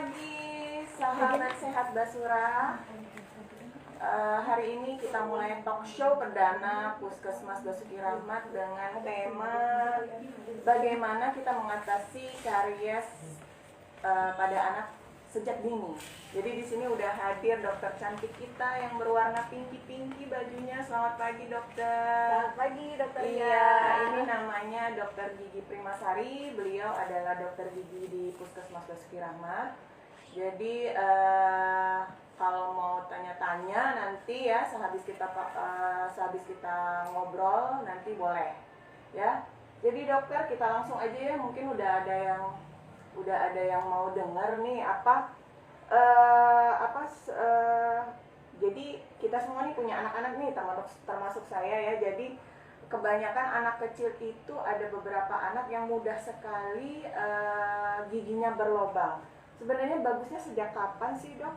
pagi, sahabat sehat Basura. Hari ini kita mulai talk show perdana Puskesmas Basuki Rahmat dengan tema bagaimana kita mengatasi karies pada anak sejak dini. Jadi di sini udah hadir dokter cantik kita yang berwarna pinky bajunya. Selamat pagi dokter. Selamat pagi dokter. Iya, ini namanya Dokter Gigi Primasari. Beliau adalah dokter gigi di Puskesmas Basuki Rahmat. Jadi kalau mau tanya-tanya nanti ya sehabis kita ngobrol nanti boleh ya. Jadi dokter kita langsung aja ya, mungkin udah ada yang mau dengar nih jadi kita semua nih punya anak-anak nih termasuk saya ya. Jadi kebanyakan anak kecil itu ada beberapa anak yang mudah sekali giginya berlobang. Sebenarnya bagusnya sejak kapan sih dok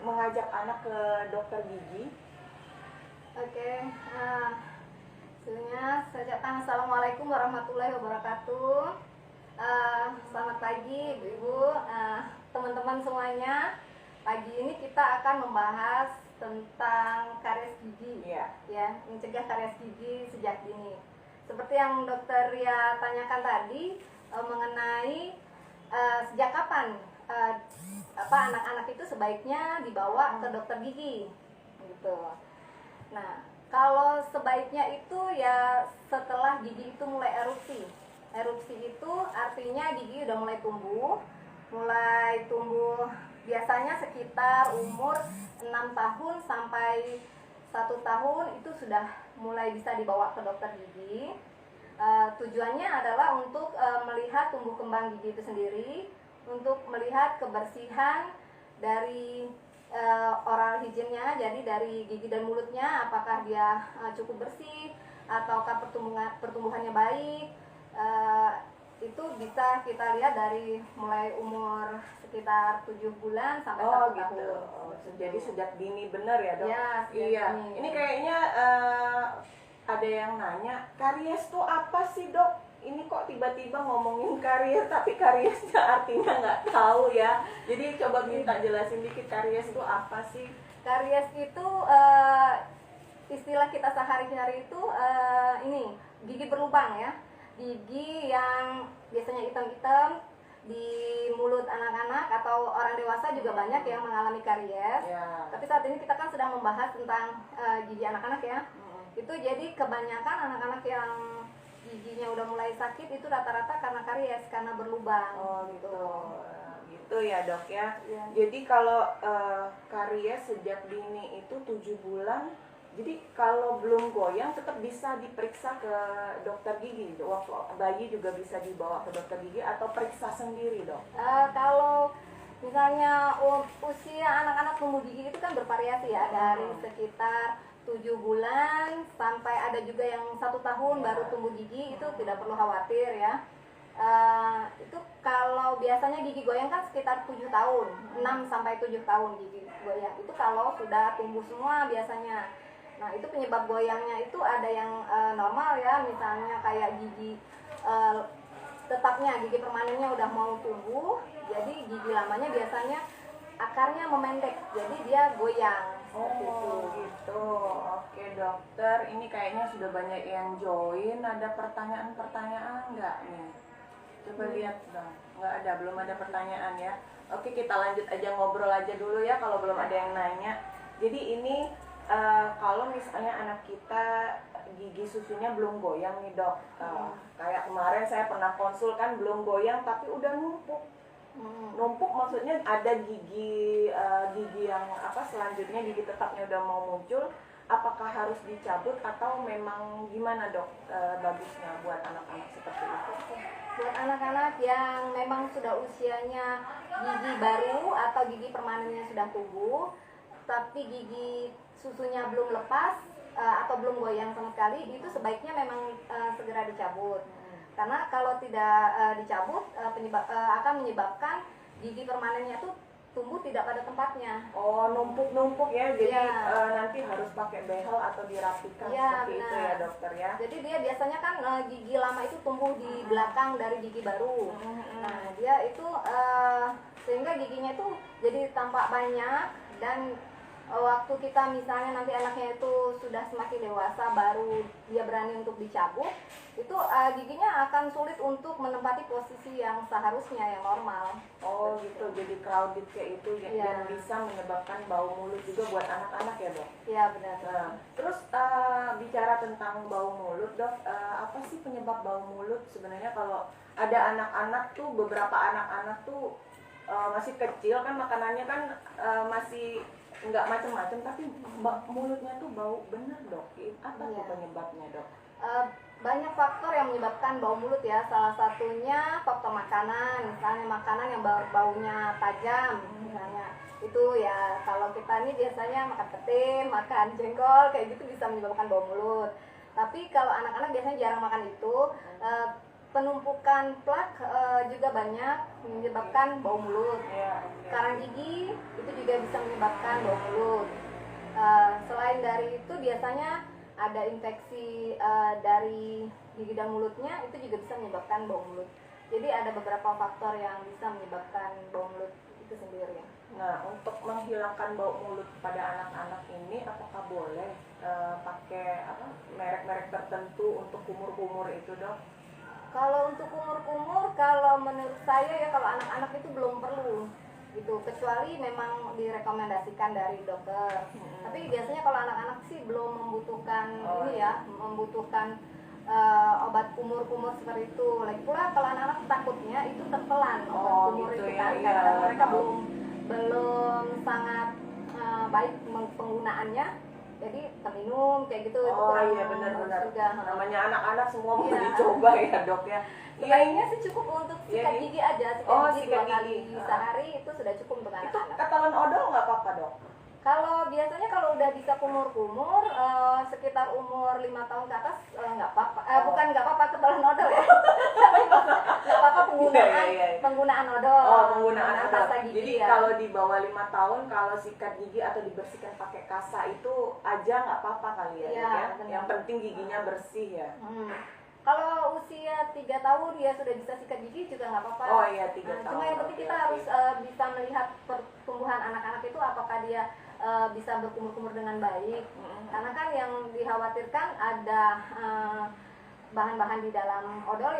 mengajak anak ke dokter gigi? Oke, sebelumnya assalamualaikum warahmatullahi wabarakatuh. Selamat pagi ibu-ibu, teman-teman semuanya. Pagi ini kita akan membahas tentang karies gigi, ya, mencegah karies gigi sejak dini. Seperti yang dokter Ria tanyakan tadi mengenai sejak kapan anak-anak itu sebaiknya dibawa ke dokter gigi, gitu. Nah, kalau sebaiknya itu ya setelah gigi itu mulai erupsi. Erupsi itu artinya gigi udah mulai tumbuh biasanya sekitar umur 6 tahun sampai 1 tahun itu sudah mulai bisa dibawa ke dokter gigi. Tujuannya adalah untuk melihat tumbuh kembang gigi itu sendiri, untuk melihat kebersihan dari oral hygiene-nya, jadi dari gigi dan mulutnya apakah dia cukup bersih ataukah pertumbuhannya baik. Itu bisa kita lihat dari mulai umur sekitar 7 bulan sampai 1 tahun. Jadi sejak dini bener ya dok? Ya, iya. Dini. Ini kayaknya ada yang nanya, karies tuh apa sih dok? Ini kok tiba-tiba ngomongin karies tapi kariesnya artinya nggak tahu ya. Jadi coba minta jelasin dikit, karies itu apa sih? Karies itu istilah kita sehari-hari itu ini gigi berlubang ya. Gigi yang biasanya hitam-hitam di mulut anak-anak atau orang dewasa juga banyak yang mengalami karies. Ya. Tapi saat ini kita kan sedang membahas tentang gigi anak-anak ya. Itu jadi kebanyakan anak-anak yang giginya udah mulai sakit itu rata-rata karena karies, karena berlubang. Oh gitu. Gitu ya dok ya. Ya. Jadi kalau karies sejak dini itu 7 bulan. Jadi kalau belum goyang tetap bisa diperiksa ke dokter gigi. Waktu bayi juga bisa dibawa ke dokter gigi atau periksa sendiri dok? Kalau misalnya usia anak-anak tumbuh gigi itu kan bervariasi ya, dari sekitar 7 bulan sampai ada juga yang 1 tahun baru tumbuh gigi, itu tidak perlu khawatir ya. Itu kalau biasanya gigi goyang kan sekitar 7 tahun, 6 sampai 7 tahun gigi goyang. Itu kalau sudah tumbuh semua biasanya. Nah, itu penyebab goyangnya itu ada yang normal ya, misalnya kayak gigi tetapnya, gigi permanennya udah mau tumbuh, jadi gigi lamanya biasanya akarnya memendek, jadi dia goyang. Gitu. Oke dokter, ini kayaknya sudah banyak yang join. Ada pertanyaan nggak nih? Coba lihat dong. Nggak ada, belum ada pertanyaan ya. Oke, kita lanjut aja, ngobrol aja dulu ya kalau belum ada yang nanya. Jadi ini kalau misalnya anak kita gigi susunya belum goyang nih dok, kayak kemarin saya pernah konsul kan belum goyang tapi udah numpuk. Numpuk maksudnya ada gigi yang selanjutnya gigi tetapnya udah mau muncul. Apakah harus dicabut atau memang gimana dok bagusnya buat anak-anak seperti itu? Buat anak-anak yang memang sudah usianya gigi baru atau gigi permanennya sudah tumbuh tapi gigi susunya belum lepas atau belum goyang sama sekali, itu sebaiknya memang segera dicabut. Karena kalau tidak dicabut akan menyebabkan gigi permanennya tuh tumbuh tidak pada tempatnya. Oh, numpuk-numpuk ya, jadi Iya. nanti harus pakai behel atau dirapikan Iya, seperti itu benar. ya dokter ya. Jadi dia biasanya kan gigi lama itu tumbuh di belakang dari gigi baru. Nah, dia itu sehingga giginya itu jadi tampak banyak, dan waktu kita misalnya nanti anaknya itu sudah semakin dewasa baru dia berani untuk dicabut, itu giginya akan sulit untuk menempati posisi yang seharusnya, yang normal. Oh gitu, jadi crowded kayak itu Iya. dan bisa menyebabkan bau mulut juga buat anak-anak ya dok. Iya, benar. Nah, terus bicara tentang bau mulut dok, apa sih penyebab bau mulut sebenarnya? Kalau ada anak-anak tuh, beberapa anak-anak tuh masih kecil kan, makanannya kan masih nggak macem-macem, tapi mulutnya tuh bau bener dok. Apa tuh Iya. penyebabnya dok? Banyak faktor yang menyebabkan bau mulut ya. Salah satunya faktor makanan, misalnya makanan yang baunya tajam misalnya. Itu ya kalau kita ini biasanya makan petin, makan jengkol kayak gitu bisa menyebabkan bau mulut. Tapi kalau anak-anak biasanya jarang makan itu, penumpukan plak juga banyak menyebabkan bau mulut. Ya, oke. Karang gigi itu juga bisa menyebabkan bau mulut. Selain dari itu biasanya ada infeksi dari gigi dan mulutnya, itu juga bisa menyebabkan bau mulut. Jadi ada beberapa faktor yang bisa menyebabkan bau mulut itu sendiri. Nah, untuk menghilangkan bau mulut pada anak-anak ini, apakah boleh pakai merek-merek tertentu untuk kumur-kumur itu dok? Kalau untuk kumur-kumur, kalau menurut saya ya kalau anak-anak itu belum perlu gitu, kecuali memang direkomendasikan dari dokter. Tapi biasanya kalau anak-anak sih belum membutuhkan membutuhkan obat kumur-kumur seperti itu. Lagi pula kalau anak-anak takutnya itu tertelan obat kumur gitu itu ya, kan, iya. karena mereka belum sangat baik penggunaannya. Jadi terminum kayak gitu. itu Oh kurang iya benar-benar. juga. Namanya anak-anak semua mau Iya. dicoba ya dok ya. Sebaiknya sih cukup untuk Iya, sikat iya. gigi aja, Oh, gigi sikat 2 kali gigi. sehari itu sudah cukup untuk Itu anak-anak. ketelan odol nggak apa-apa dok? Kalau biasanya kalau udah bisa kumur-kumur sekitar umur 5 tahun ke atas nggak apa-apa. Bukan nggak apa-apa ketelan odol ya. Tapi nggak apa-apa penggunaan Iya. penggunaan odol. Oh, penggunaan odol. pasta gigi Jadi ya. kalau di bawah 5 tahun, kalau sikat gigi atau dibersihkan pakai kasa itu aja nggak apa-apa kali ya, Iya, Dok, ya? benar. Yang penting giginya bersih ya. Kalau usia 3 tahun dia sudah bisa sikat gigi juga nggak apa-apa. Oh iya, 3 tahun. Cuma yang penting Oke, kita oke. harus bisa melihat pertumbuhan anak-anak itu apakah dia bisa berkumur-kumur dengan baik. Karena kan yang dikhawatirkan ada bahan-bahan di dalam odol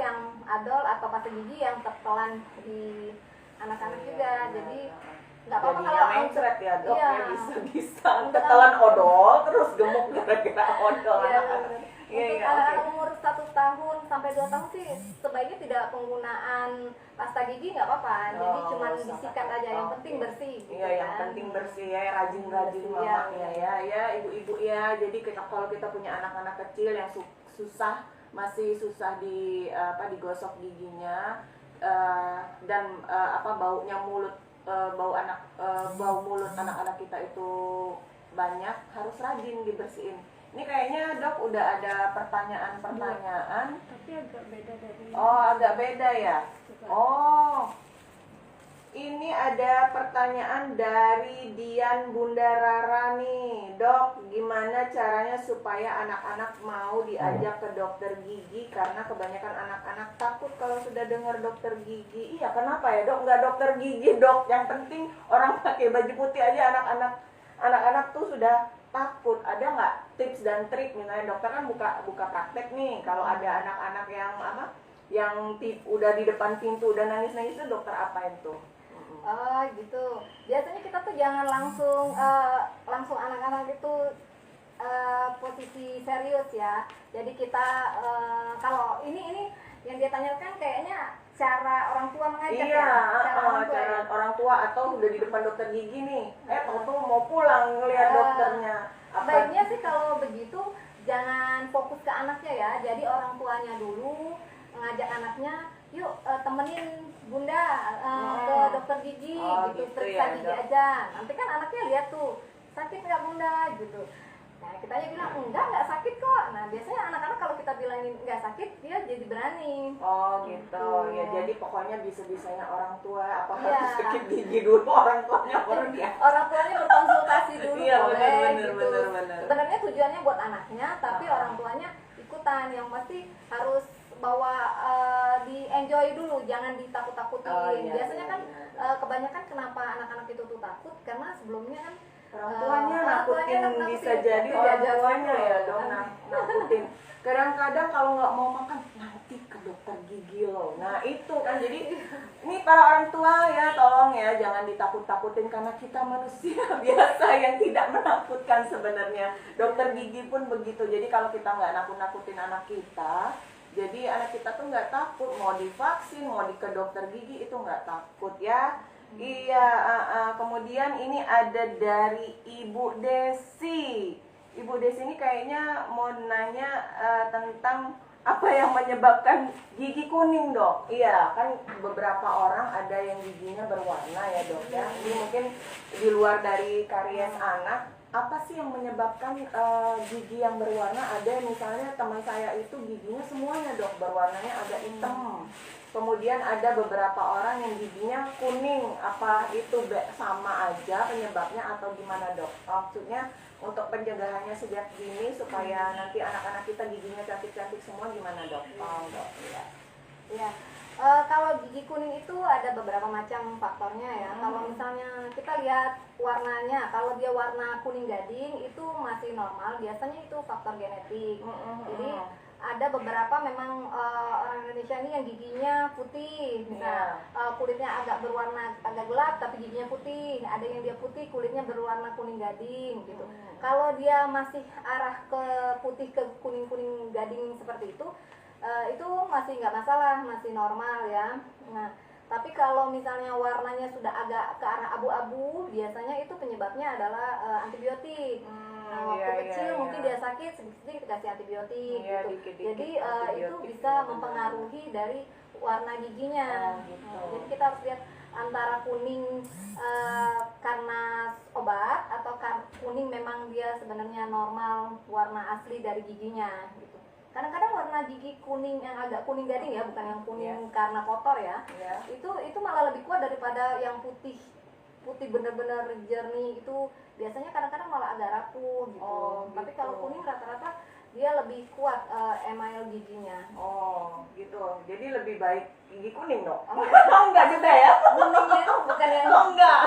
atau pasta gigi yang tertelan di anak-anak juga. Jadi nggak apa-apa Jadinya kalau mencret ya dok, Iya. ya bisa-bisa ketelan odol terus gemuk gara-gara odol Iya, anak-anak. benar. Iya, Untuk iya, anak-anak oke. umur 1 tahun sampai 2 tahun sih sebaiknya tidak penggunaan pasta gigi nggak apa-apa. Jadi Oh, cuma usah disikat pakai. aja, yang Oke. penting bersih. Gitu Iya, yang kan. penting bersih ya, rajin-rajin Bersih, mamanya ya, ibu-ibu ya. Jadi kalau kita punya anak-anak kecil yang masih susah digosok giginya dan baunya bau mulut anak-anak kita itu banyak, harus rajin dibersihin. Ini kayaknya dok udah ada pertanyaan-pertanyaan. Tapi agak beda dari Oh, agak beda ya. Coba. Oh, ini ada pertanyaan dari Dian Bunda Rara nih. Dok, gimana caranya supaya anak-anak mau diajak ke dokter gigi? Karena kebanyakan anak-anak takut kalau sudah dengar dokter gigi. Iya, kenapa ya dok? Nggak dokter gigi dok. Yang penting orang pakai baju putih aja anak-anak tuh sudah takut. Ada nggak tips dan trik? Misalnya dokter kan buka praktek nih. Kalau ada anak-anak yang udah di depan pintu udah nangis-nangis itu dokter apain tuh? Oh gitu. Biasanya kita tuh jangan langsung anak-anak itu posisi serius ya. Jadi kita kalau ini yang dia tanyakan kayaknya cara orang tua mengajak Iya, ya. Cara orang tua cara ya. orang tua atau udah di depan dokter gigi nih. Tuh mau pulang ngelihat dokternya. Baiknya sih kalau begitu jangan fokus ke anaknya ya. Jadi orang tuanya dulu ngajak anaknya, yuk temenin bunda ke dokter gigi Oh, gitu, gitu periksa ya, gigi Dok. aja. Nanti kan anaknya lihat tuh, sakit nggak bunda gitu. Nah kita aja bilang nggak sakit kok. Nah biasanya anak-anak kalau kita bilangin nggak sakit dia jadi berani. Oh gitu. Ya jadi pokoknya bisa-bisanya orang tua apa Iya. harus sakit gigi dulu orang tuanya baru dia. Orang tuanya berkonsultasi dulu Iya, boleh benar, gitu. benar. Sebenarnya tujuannya buat anaknya, tapi orang tuanya ikutan. Yang pasti harus bawa di enjoy dulu, jangan ditakut-takutin. Oh, iya, Biasanya iya, kan iya. kebanyakan kenapa anak-anak itu tuh takut karena sebelumnya kan Orang tuanya orang tuanya nakutin, bisa nakutin. jadi Itu orang diajarin tuanya dulu. ya dong nakutin. Kadang-kadang kalau nggak mau makan nanti ke dokter gigi loh. Nah itu kan jadi ini para orang tua ya tolong ya jangan ditakut-takutin karena kita manusia biasa yang tidak menakutkan sebenarnya. Dokter gigi pun begitu. Jadi kalau kita nggak nakut-nakutin anak kita, jadi anak kita tuh nggak takut mau divaksin, mau ke dokter gigi itu nggak takut ya. Iya, kemudian ini ada dari Ibu Desi. Ibu Desi ini kayaknya mau nanya tentang apa yang menyebabkan gigi kuning, Dok. Iya, kan beberapa orang ada yang giginya berwarna ya, Dok ya. Ini mungkin di luar dari karies anak. Apa sih yang menyebabkan gigi yang berwarna? Ada misalnya teman saya itu giginya semuanya, Dok, berwarnanya agak hitam. Kemudian ada beberapa orang yang giginya kuning, apa itu sama aja penyebabnya atau gimana, Dok? Maksudnya untuk pencegahannya sejak dini supaya nanti anak-anak kita giginya cantik-cantik semua gimana, Dok? Oh, Dok, ya. Ya, kalau gigi kuning itu ada beberapa macam faktornya ya. Kalau misalnya kita lihat warnanya, kalau dia warna kuning gading itu masih normal, biasanya itu faktor genetik. Jadi ada beberapa memang orang Indonesia ini yang giginya putih, misalnya kulitnya agak berwarna agak gelap tapi giginya putih. Ada yang dia putih kulitnya berwarna kuning gading gitu. Kalau dia masih arah ke putih ke kuning-kuning gading seperti itu masih nggak masalah, masih normal ya. Nah, tapi kalau misalnya warnanya sudah agak ke arah abu-abu, biasanya itu penyebabnya adalah antibiotik. Nah, waktu kecil mungkin dia sakit, sedikit-sedikit dikasih antibiotik gitu. Jadi itu bisa mempengaruhi dari warna giginya. Jadi kita harus lihat antara kuning karena obat atau kuning memang dia sebenarnya normal warna asli dari giginya gitu. Kadang-kadang warna gigi kuning yang agak kuning gading ya, bukan yang kuning karena kotor ya. Itu malah lebih kuat daripada yang putih bener-bener jernih itu. Biasanya kadang-kadang malah agak rapuh gitu. Tapi kalau kuning rata-rata dia lebih kuat email giginya. Oh, gitu. Jadi lebih baik gigi kuning, Dok? Oh, enggak juga ya? Kuningnya itu bukan yang enggak.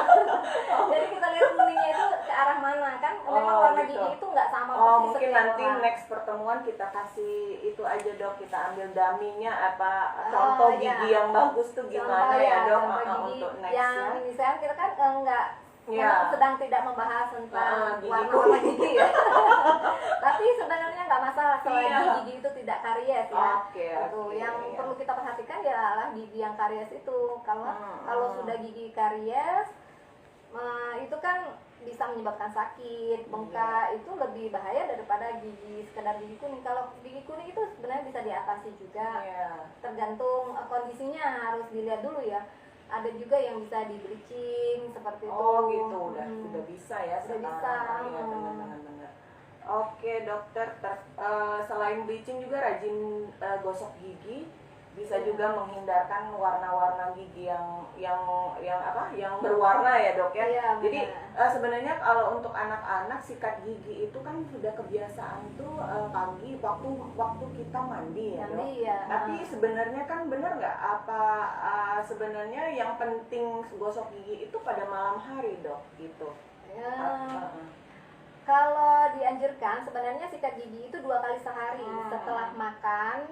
Jadi kita lihat kuningnya itu ke arah mana kan? Memang warna gitu. gigi itu nggak sama Oh, persis mungkin setiap nanti orang. next pertemuan kita kasih itu aja, Dok. Kita ambil daminya apa contoh gigi yang bagus tuh gimana Contoh ya, Dok? contoh gigi Untuk next yang ya. ini saya kita kan enggak Ya. sedang tidak membahas tentang gigi warna-warna gigi ya. Tapi sebenarnya nggak masalah selagi gigi itu tidak karies ya. Yang perlu kita perhatikan adalah gigi yang karies itu. Kalau sudah gigi karies itu kan bisa menyebabkan sakit, bengkak, itu lebih bahaya daripada gigi sekedar gigi kuning. Kalau gigi kuning itu sebenarnya bisa diatasi juga. Tergantung kondisinya, harus dilihat dulu ya. Ada juga yang bisa di bleaching seperti itu. Oh gitu, udah bisa ya sudah sekarang. bisa. Iya, benar. Oke, dokter. Selain bleaching juga rajin gosok gigi, bisa juga menghindarkan warna-warna gigi yang berwarna ya, Dok ya. Iya, jadi sebenarnya kalau untuk anak-anak sikat gigi itu kan sudah kebiasaan tuh pagi waktu kita mandi ya, Dok. Tapi sebenarnya kan benar nggak apa sebenarnya yang penting gosok gigi itu pada malam hari, Dok, gitu. Kalau dianjurkan sebenarnya sikat gigi itu 2 kali sehari setelah makan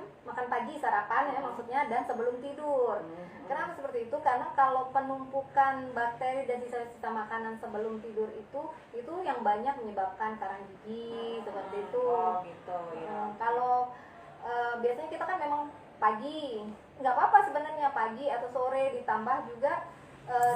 pagi sarapan ya maksudnya, dan sebelum tidur. Kenapa seperti itu? Karena kalau penumpukan bakteri dan sisa-sisa makanan sebelum tidur itu yang banyak menyebabkan karang gigi seperti itu. Gitu ya. Kalau biasanya kita kan memang pagi, nggak apa-apa sebenarnya pagi atau sore, ditambah juga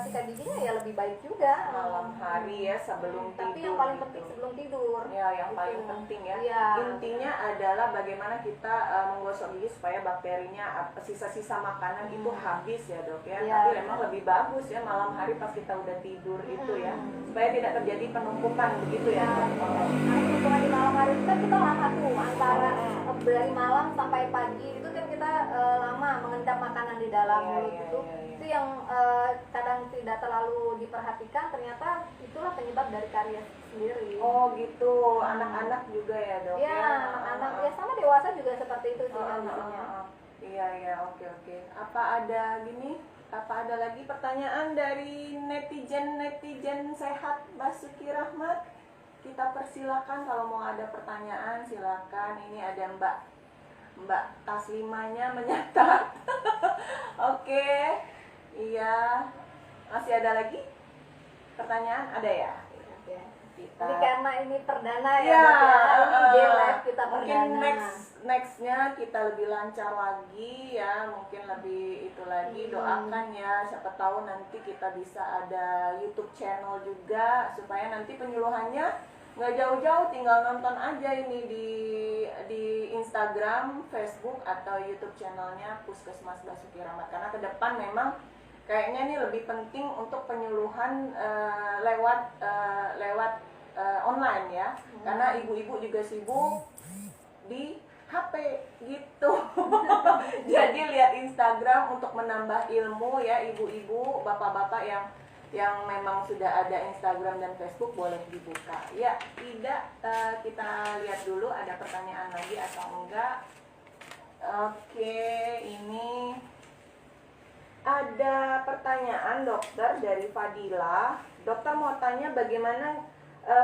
sikat giginya ya lebih baik juga malam hari ya sebelum tidur. Tapi yang paling penting sebelum tidur. Ya, yang paling penting ya. Intinya adalah bagaimana kita menggosok gigi supaya bakterinya sisa-sisa makanan itu habis ya, Dok ya. Tapi memang lebih bagus ya malam hari pas kita udah tidur itu ya, supaya tidak terjadi penumpukan begitu ya. Penumpukan di malam hari itu kan kita lama tuh antara dari malam sampai pagi itu kan kita lama mengendap makanan di dalam Iya, mulut iya, itu. iya, iya. Itu yang kadang tidak terlalu diperhatikan, ternyata itulah penyebab dari karies sendiri. Oh gitu, anak-anak juga ya dok? Iya, anak-anak ya sama dewasa juga seperti itu sih kondisinya. Iya iya, oke oke. Apa ada lagi pertanyaan dari netizen sehat Basuki Rahmat? Kita persilakan kalau mau ada pertanyaan silakan. Ini ada Mbak Taslimanya menyatakan. Oke. Iya. Masih ada lagi pertanyaan? Ada ya? Oke. Kita Ini karena ini perdana ya, ya, Dok, ya. Ini live kita mungkin perdana. nextnya kita lebih lancar lagi ya, mungkin lebih itu lagi. Doakan ya, siapa tahu nanti kita bisa ada YouTube channel juga supaya nanti penyuluhannya nggak jauh-jauh, tinggal nonton aja ini di Instagram, Facebook atau YouTube channelnya Puskesmas Basuki Rahmat, karena ke depan memang kayaknya ini lebih penting untuk penyuluhan lewat online ya, karena ibu-ibu juga sibuk di HP gitu. Jadi lihat Instagram untuk menambah ilmu ya, ibu-ibu, bapak-bapak yang memang sudah ada Instagram dan Facebook boleh dibuka. Ya, tidak kita lihat dulu ada pertanyaan lagi atau enggak. Oke, ini ada pertanyaan dokter dari Fadila. Dokter mau tanya bagaimana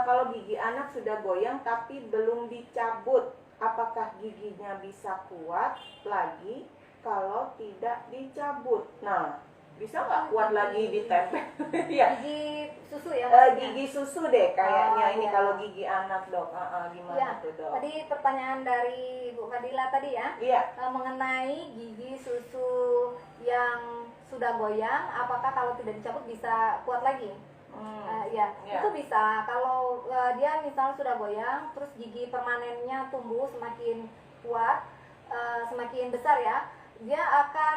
kalau gigi anak sudah goyang tapi belum dicabut, apakah giginya bisa kuat lagi kalau tidak dicabut? Nah, bisa nggak kuat lagi ditempel? Ya, Gigi susu ya maksudnya? gigi susu deh kayaknya ini iya. kalau gigi anak dok. Gimana Ya, tuh dok? tadi pertanyaan dari Bu Fadila tadi ya, Iya. mengenai gigi susu yang sudah goyang, apakah kalau tidak dicabut bisa kuat lagi? Ya, Ya. itu bisa. Kalau dia misalnya sudah goyang, terus gigi permanennya tumbuh semakin kuat, semakin besar ya, dia akan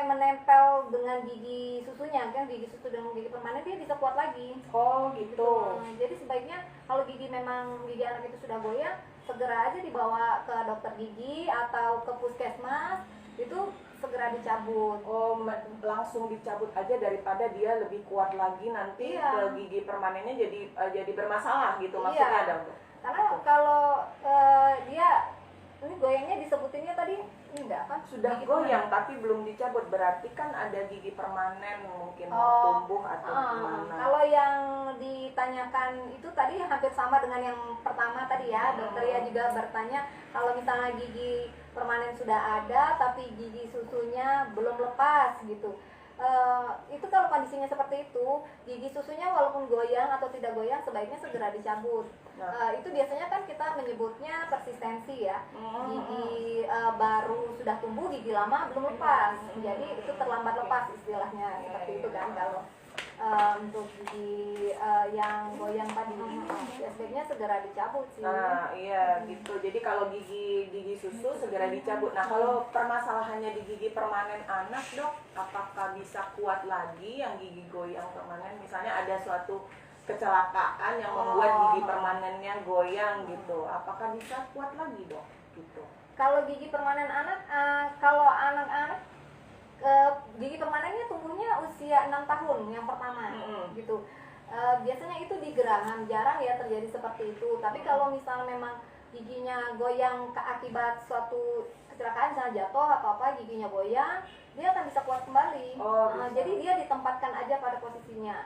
menempel dengan gigi susunya, kan gigi susu dengan gigi permanen dia bisa kuat lagi. Oh gitu. Jadi sebaiknya kalau gigi anak itu sudah goyang, segera aja dibawa ke dokter gigi atau ke puskesmas, itu segera dicabut. Oh, langsung dicabut aja daripada dia lebih kuat lagi nanti Iya. ke gigi permanennya jadi bermasalah gitu maksudnya dong. Karena kalau dia ini goyangnya disebutinnya tadi enggak kan Sudah gigi goyang tapi belum dicabut, berarti kan ada gigi permanen mungkin mau Oh, tumbuh atau gimana. kalau yang ditanyakan itu tadi hampir sama dengan yang pertama tadi ya. Dokter ya juga bertanya kalau misalnya gigi permanen sudah ada tapi gigi susunya belum lepas gitu. Itu kalau kondisinya seperti itu, gigi susunya walaupun goyang atau tidak goyang sebaiknya segera dicabut. Itu biasanya kan kita menyebutnya persistensi ya. Gigi baru sudah tumbuh, gigi lama belum lepas. Jadi itu terlambat lepas istilahnya, seperti itu kan kalau untuk gigi yang goyang tadi. Ya, sebaiknya segera dicabut sih. Nah, iya gitu. Jadi kalau gigi susu segera dicabut. Nah, kalau permasalahannya di gigi permanen anak, Dok, apakah bisa kuat lagi yang gigi goyang permanen? Misalnya ada suatu kecelakaan yang membuat gigi permanennya goyang gitu. Apakah bisa kuat lagi, Dok? Gitu. Kalau gigi permanen anak, kalau anak-anak gigi permanennya tumbuhnya usia 6 tahun yang pertama gitu. Biasanya itu di geraham, jarang ya terjadi seperti itu. Tapi kalau misalnya memang giginya goyang akibat suatu kecelakaan, misalnya jatuh atau apa, giginya goyang, dia akan bisa kuat kembali. Bisa. Jadi dia ditempatkan aja pada posisinya.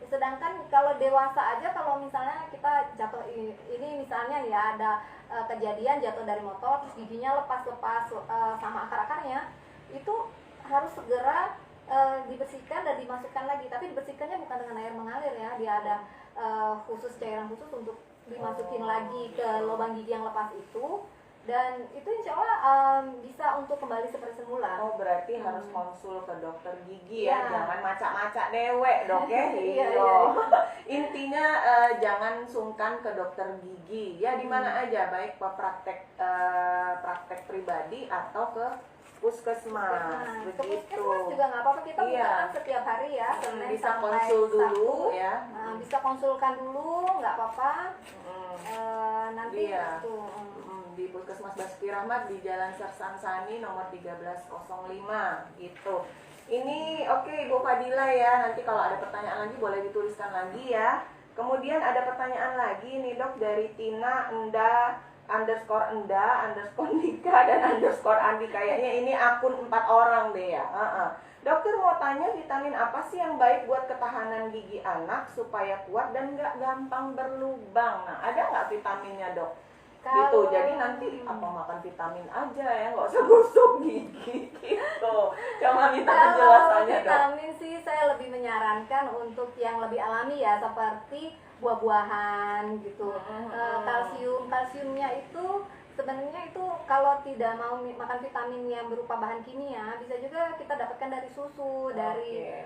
Sedangkan kalau dewasa aja, kalau misalnya kita jatuh ini misalnya ya ada kejadian jatuh dari motor, terus giginya lepas-lepas sama akar-akarnya, itu harus segera dibersihkan dan dimasukkan lagi. Tapi dibersihkannya bukan dengan air mengalir ya, dia ada cairan khusus untuk dimasukin lagi ke lubang gigi yang lepas itu, dan itu insya Allah bisa untuk kembali seperti semula. Oh, berarti harus konsul ke dokter gigi ya, Iya. jangan macak-macak dewek dok ya. Iya. Intinya jangan sungkan ke dokter gigi ya, di mana aja, baik ke praktek pribadi atau ke puskesmas Ke begitu. puskesmas juga nggak apa-apa, kita Iya. buka setiap hari ya, Senin Bisa sampai konsul dulu Sabtu. ya. Bisa konsulkan dulu, nggak apa-apa. Nanti Iya. itu di Puskesmas Basuki Rahmat di Jalan Sersansani nomor 1305 gitu. Ini oke, Ibu Fadila ya, nanti kalau ada pertanyaan lagi boleh dituliskan lagi ya. Kemudian ada pertanyaan lagi nih dok dari Tina Enda _Nika dan _Andi. Kayaknya ini akun 4 orang deh ya. Dokter mau tanya, vitamin apa sih yang baik buat ketahanan gigi anak supaya kuat dan nggak gampang berlubang? Nah, ada nggak vitaminnya dok? Gitu, jadi nanti apa makan vitamin aja ya, nggak usah gosok gigi gitu. Coba minta penjelasannya dok. Vitamin sih saya lebih menyarankan untuk yang lebih alami ya, seperti buah-buahan gitu. Kalsiumnya itu sebenarnya itu kalau tidak mau makan vitamin yang berupa bahan kimia, bisa juga kita dapatkan dari susu, dari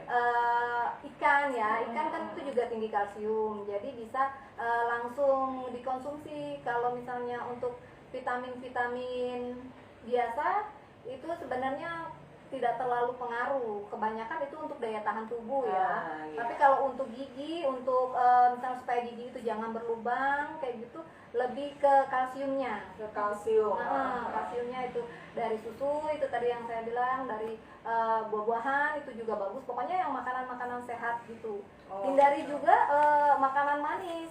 ikan ya. Ikan kan itu juga tinggi kalsium, jadi bisa langsung dikonsumsi. Kalau misalnya untuk vitamin-vitamin biasa itu sebenarnya tidak terlalu pengaruh, kebanyakan itu untuk daya tahan tubuh ya. Tapi kalau untuk gigi, untuk misalnya supaya gigi itu jangan berlubang kayak gitu, lebih ke kalsiumnya. Kalsiumnya itu dari susu, itu tadi yang saya bilang, dari buah-buahan itu juga bagus. Pokoknya yang makanan-makanan sehat gitu. Hindari juga makanan manis.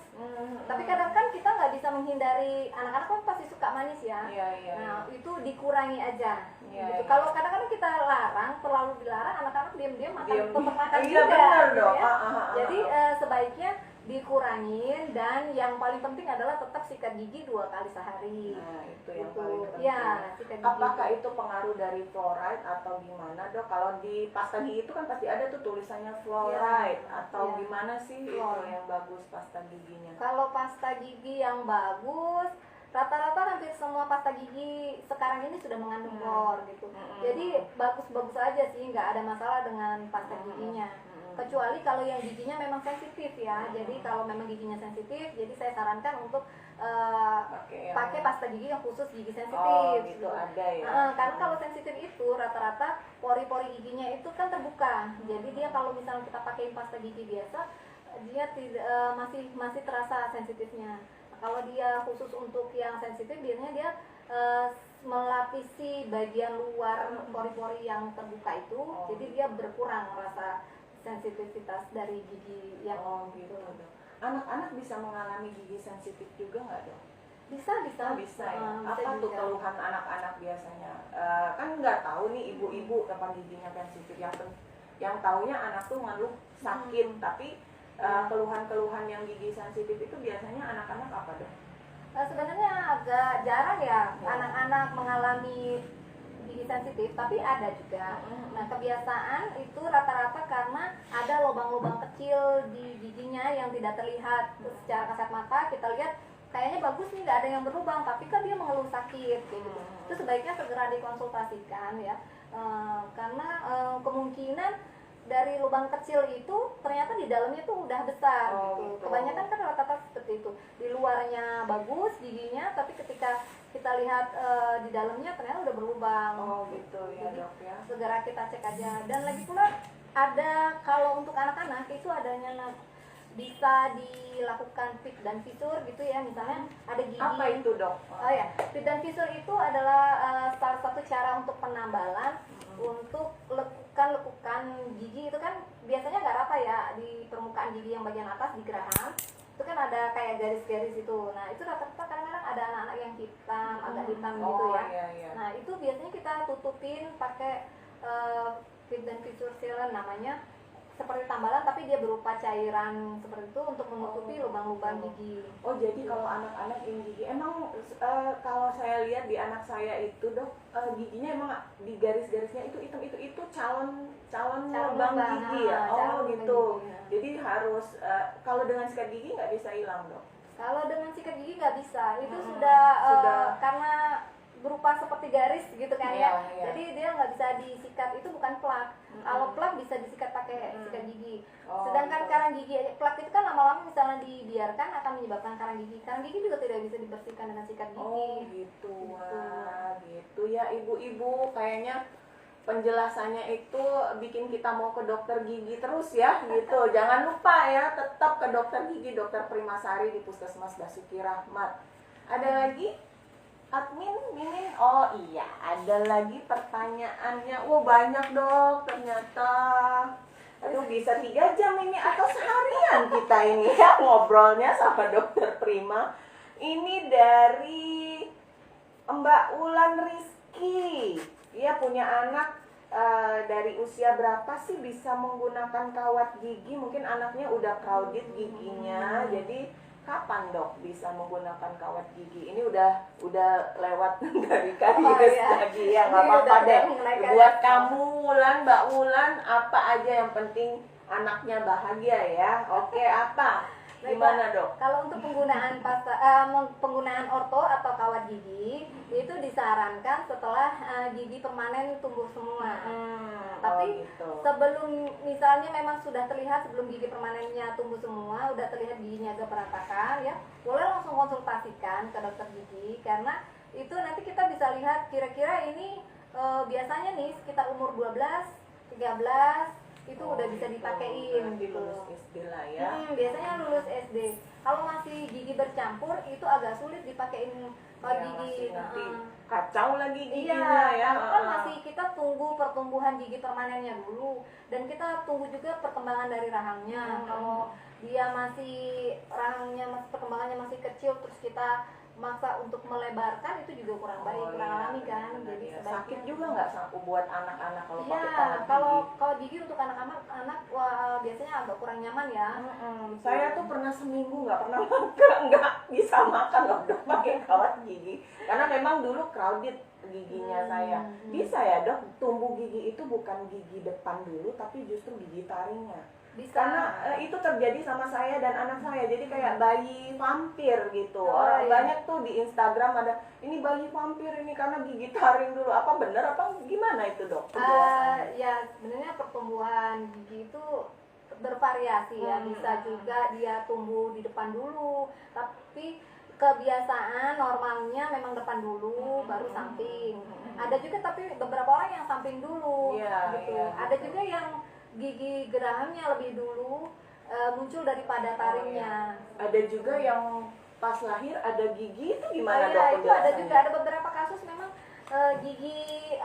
Tapi kadang kan kita nggak bisa menghindari, anak-anak kan pasti suka manis ya. Nah itu dikurangi aja. Gitu. Kalau kadang-kadang kita larang, terlalu dilarang, anak-anak diam-diam tetap makan juga. Benar, gitu dok. ya. Jadi sebaiknya dikurangin, dan yang paling penting adalah tetap sikat gigi 2 kali sehari. Nah, itu yang gitu. paling penting. Ya, sikat gigi. Apakah itu pengaruh dari fluoride atau gimana dok? Kalau di pasta gigi itu kan pasti ada tuh tulisannya fluoride atau gimana sih itu yang bagus pasta giginya? Kalau pasta gigi yang bagus, rata-rata hampir semua pasta gigi sekarang ini sudah mengandung fluor gitu. Jadi bagus-bagus aja sih, nggak ada masalah dengan pasta giginya. Kecuali kalau yang giginya memang sensitif ya. Jadi kalau memang giginya sensitif, jadi saya sarankan untuk pakai pasta gigi yang khusus gigi sensitif. Gitu ada ya. Karena kalau sensitif itu rata-rata pori-pori giginya itu kan terbuka. Jadi dia kalau misalnya kita pakai pasta gigi biasa, dia masih terasa sensitifnya. Kalau dia khusus untuk yang sensitif, biasanya dia melapisi bagian luar pori-pori yang terbuka itu, jadi dia berkurang rasa sensitivitas dari gigi yang gitu. Anak-anak bisa mengalami gigi sensitif juga nggak dok? Bisa ya. Apa tuh keluhan anak-anak biasanya? Kan nggak tahu nih ibu-ibu kapan giginya sensitif. Yang taunya anak tuh ngeluh sakit, tapi keluhan-keluhan yang gigi sensitif itu biasanya anak-anak apa dok? Sebenarnya agak jarang ya anak-anak mengalami gigi sensitif, tapi ada juga. Nah, kebiasaan itu rata-rata karena ada lubang-lubang kecil di giginya yang tidak terlihat secara kasat mata. Kita lihat kayaknya bagus nih, nggak ada yang berlubang, tapi kan dia mengeluh sakit gitu. Itu sebaiknya segera dikonsultasikan ya, karena kemungkinan dari lubang kecil itu ternyata di dalamnya tuh udah besar gitu. Kebanyakan kan rata-rata seperti itu, di luarnya bagus giginya, tapi ketika kita lihat di dalamnya ternyata udah berlubang. Gitu ya. Jadi, dok ya. segera kita cek aja. Dan lagi pula ada, kalau untuk anak-anak itu adanya bisa dilakukan fit dan fisur gitu ya. Misalnya ada gigi. Apa itu dok? Fit dan fisur itu adalah salah satu cara untuk penambalan untuk lekukan gigi. Itu kan biasanya nggak rata ya di permukaan gigi yang bagian atas di geraham. Itu kan ada kayak garis-garis itu. Nah itu rata-rata kadang-kadang ada anak-anak yang hitam, agak hitam gitu ya. Nah itu biasanya kita tutupin pakai fit dan fisur sealant namanya, seperti tambalan tapi dia berupa cairan seperti itu untuk menutupi lubang-lubang gigi. Jadi kalau anak-anak yang gigi emang kalau saya lihat di anak saya itu dok, giginya emang di garis-garisnya itu hitam, itu calon lubang gigi ya. Gitu. Gigi, ya. Jadi harus kalau dengan sikat gigi nggak bisa hilang dok? Kalau dengan sikat gigi nggak bisa, itu sudah karena berupa seperti garis gitu kan ya. Jadi dia nggak bisa disikat, itu bukan plak. Kalau plak bisa disikat pakai sikat gigi. Sedangkan karang gigi, plak itu kan lama-lama misalnya dibiarkan akan menyebabkan karang gigi. Karang gigi juga tidak bisa dibersihkan dengan sikat gigi. Gitu. Wah, gitu ya ibu-ibu, kayaknya penjelasannya itu bikin kita mau ke dokter gigi terus ya gitu. Jangan lupa ya, tetap ke dokter gigi, Dokter Primasari di Puskesmas Basuki Rahmat. Ada lagi? Admin, Mimin, oh iya, ada lagi pertanyaannya. Wah banyak dok, ternyata. Aduh bisa 3 jam ini atau seharian kita ini ya ngobrolnya sama dokter Prima. Ini dari Mbak Ulan Rizky. Dia punya anak dari usia berapa sih bisa menggunakan kawat gigi? Mungkin anaknya udah crowded giginya, jadi kapan dok bisa menggunakan kawat gigi? Ini udah lewat dari karies tadi ya, nggak apa-apa deh. Buat kamu Wulan, Mbak Wulan, apa aja yang penting anaknya bahagia ya. Oke, apa? Gimana dok? Kalau untuk penggunaan orto atau kawat gigi itu disarankan setelah gigi permanen tumbuh semua. Tapi gitu. sebelum misalnya memang sudah terlihat sebelum gigi permanennya tumbuh semua, udah terlihat giginya agak berantakan ya, boleh langsung konsultasikan ke dokter gigi karena itu nanti kita bisa lihat kira-kira ini biasanya nih sekitar umur 12, 13 itu udah bisa dipakein gitu. Lulus SD lah ya. Biasanya lulus SD. Kalau masih gigi bercampur itu agak sulit dipakein kalau gigi. Nanti kacau lagi giginya Iya, ya. kan masih kita tunggu pertumbuhan gigi permanennya dulu dan kita tunggu juga perkembangan dari rahangnya. Kalau dia perkembangannya masih kecil terus kita maksa untuk melebarkan itu juga kurang baik, kurang alami kan. Jadi sakit juga nggak buat anak-anak kalau pakai ya, kawat gigi? kalau gigi untuk anak-anak biasanya agak kurang nyaman ya. Saya tuh pernah seminggu nggak pernah nggak bisa makan loh dok pakai kawat gigi karena memang dulu crowded giginya saya. Bisa ya dok tumbuh gigi itu bukan gigi depan dulu tapi justru gigi taringnya? Bisa. Karena itu terjadi sama saya dan anak saya, jadi kayak bayi vampir gitu. Iya. Banyak tuh di Instagram ada ini bayi vampir ini karena gigi taring dulu. Apa bener apa gimana itu dok? Ya sebenarnya pertumbuhan gigi itu bervariasi ya, bisa juga dia tumbuh di depan dulu, tapi kebiasaan normalnya memang depan dulu baru samping. Ada juga tapi beberapa orang yang samping dulu gitu. Ada juga yang gigi gerahamnya lebih dulu muncul daripada taringnya. Ada juga yang pas lahir ada gigi itu gimana dok? Itu ada juga, ada beberapa kasus memang gigi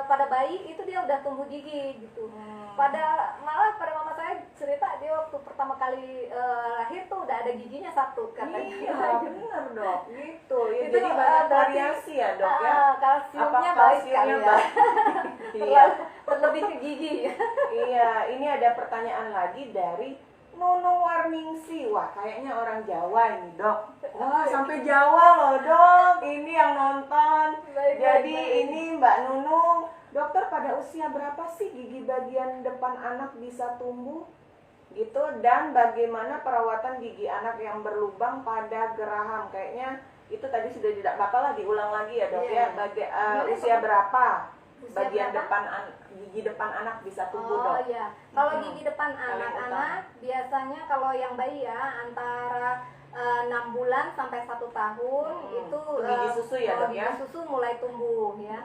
pada bayi itu dia udah tumbuh gigi gitu. Malah pada mama saya cerita dia waktu pertama kali lahir tuh udah ada giginya 1 katanya. Iya benar dok, gitu. Ya, Itu, jadi banyak variasi ya dok ya. Kalsiumnya baik kali ya. Iya. Terlebih ke gigi. Iya, ini ada pertanyaan lagi dari Nunung Warningsi. Wah, kayaknya orang Jawa ini, Dok. Wah, sampai Jawa loh, Dok. Ini yang nonton. Jadi ini Mbak Nunung, dokter pada usia berapa sih gigi bagian depan anak bisa tumbuh? Gitu, dan bagaimana perawatan gigi anak yang berlubang pada geraham? Kayaknya itu tadi sudah tidak bakal diulang lagi ya, Dok ya. Usia berapa? Bagian gigi depan anak bisa tumbuh dok. Iya, kalau gigi depan anak-anak biasanya kalau yang bayi ya antara 6 bulan sampai 1 tahun itu gigi susu ya dok ya. Gigi susu mulai tumbuh ya.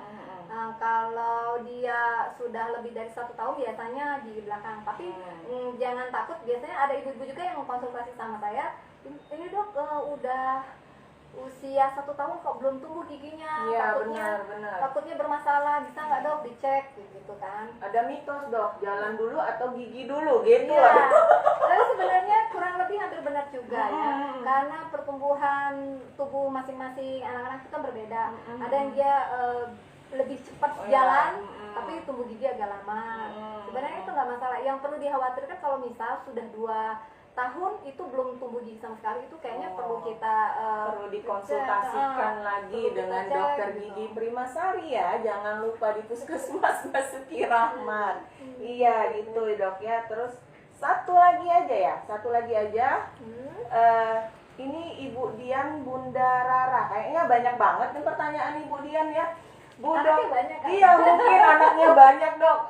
Kalau dia sudah lebih dari 1 tahun biasanya gigi belakang. Tapi jangan takut, biasanya ada ibu-ibu juga yang konsultasi sama saya. Ini dok udah usia 1 tahun kok belum tumbuh giginya, iya, takutnya bermasalah, bisa nggak dok dicek gitu kan? Ada mitos dok, jalan dulu atau gigi dulu gitu. Iya. Tapi sebenarnya kurang lebih hampir benar juga ya, karena pertumbuhan tubuh masing-masing anak-anak itu kan berbeda. Ada yang dia lebih cepat jalan, tapi tumbuh gigi agak lama. Sebenarnya itu nggak masalah. Yang perlu dikhawatirkan kalau misal sudah 2 tahun itu belum tumbuh gigi sama sekali, itu kayaknya perlu kita perlu dikonsultasikan lagi dengan dokter gigi Primasari ya. Jangan lupa di Puskesmas Basuki Rahmat. Iya gitu dok ya. Terus satu lagi aja. Ini Ibu Dian Bunda Rara. Kayaknya banyak banget nih pertanyaan Ibu Dian ya. Bu dok, iya mungkin anaknya banyak dok.